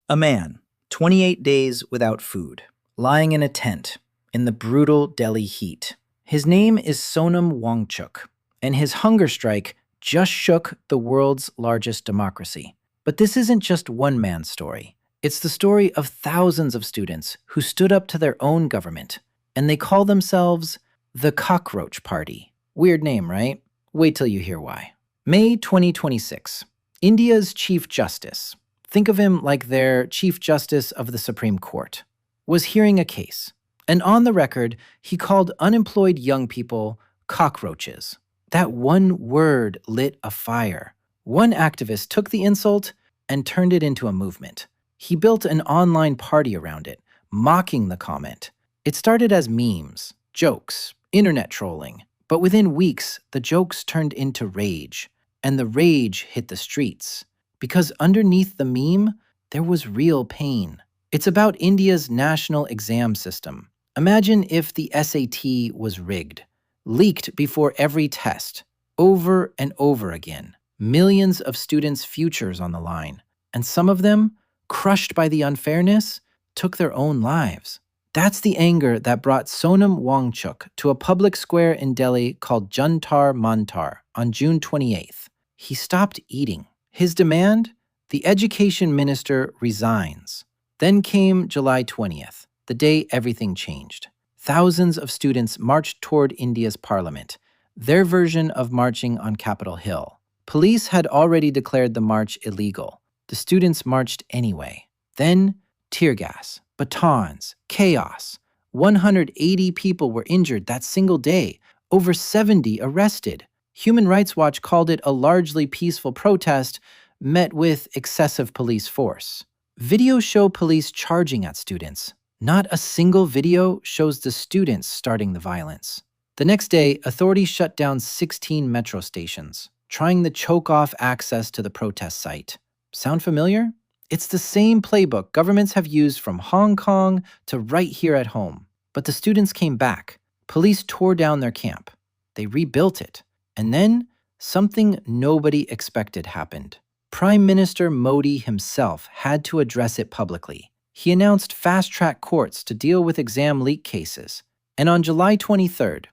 A man, 28 days without food, lying in a tent in the brutal Delhi heat. His name is Sonam Wangchuk, and his hunger strike just shook the world's largest democracy. But this isn't just one man's story. It's the story of thousands of students who stood up to their own government, and they call themselves the Cockroach Party. Weird name, right? Wait till you hear why. May 2026. India's Chief Justice, think of him like their Chief Justice of the Supreme Court, was hearing a case. And on the record, he called unemployed young people cockroaches. That one word lit a fire. One activist took the insult and turned it into a movement. He built an online party around it, mocking the comment. It started as memes, jokes, internet trolling. But within weeks, the jokes turned into rage, and the rage hit the streets. Because underneath the meme, there was real pain. It's about India's national exam system. Imagine if the SAT was rigged, leaked before every test, over and over again. Millions of students' futures on the line, and some of them, crushed by the unfairness, took their own lives. That's the anger that brought Sonam Wangchuk to a public square in Delhi called Jantar Mantar on June 28th. He stopped eating. His demand? The education minister resigns. Then came July 20th, the day everything changed. Thousands of students marched toward India's parliament, their version of marching on Capitol Hill. Police had already declared the march illegal. The students marched anyway. Then, tear gas, batons, chaos. 180 people were injured that single day, over 70 arrested. Human Rights Watch called it a largely peaceful protest met with excessive police force. Videos show police charging at students. Not a single video shows the students starting the violence. The next day, authorities shut down 16 metro stations, trying to choke off access to the protest site. Sound familiar? It's the same playbook governments have used from Hong Kong to right here at home. But the students came back. Police tore down their camp. They rebuilt it. And then, something nobody expected happened. Prime Minister Modi himself had to address it publicly. He announced fast-track courts to deal with exam leak cases. And on July 23rd,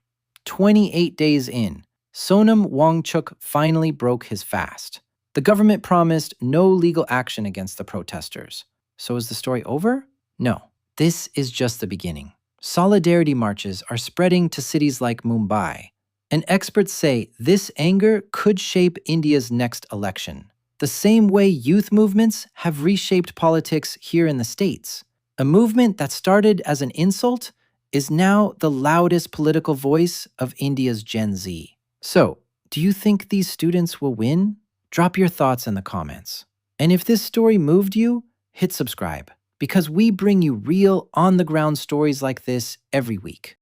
28 days in, Sonam Wangchuk finally broke his fast. The government promised no legal action against the protesters. So is the story over? No. This is just the beginning. Solidarity marches are spreading to cities like Mumbai. And experts say this anger could shape India's next election, the same way youth movements have reshaped politics here in the States. A movement that started as an insult is now the loudest political voice of India's Gen Z. So, do you think these students will win? Drop your thoughts in the comments. And if this story moved you, hit subscribe, because we bring you real, on-the-ground stories like this every week.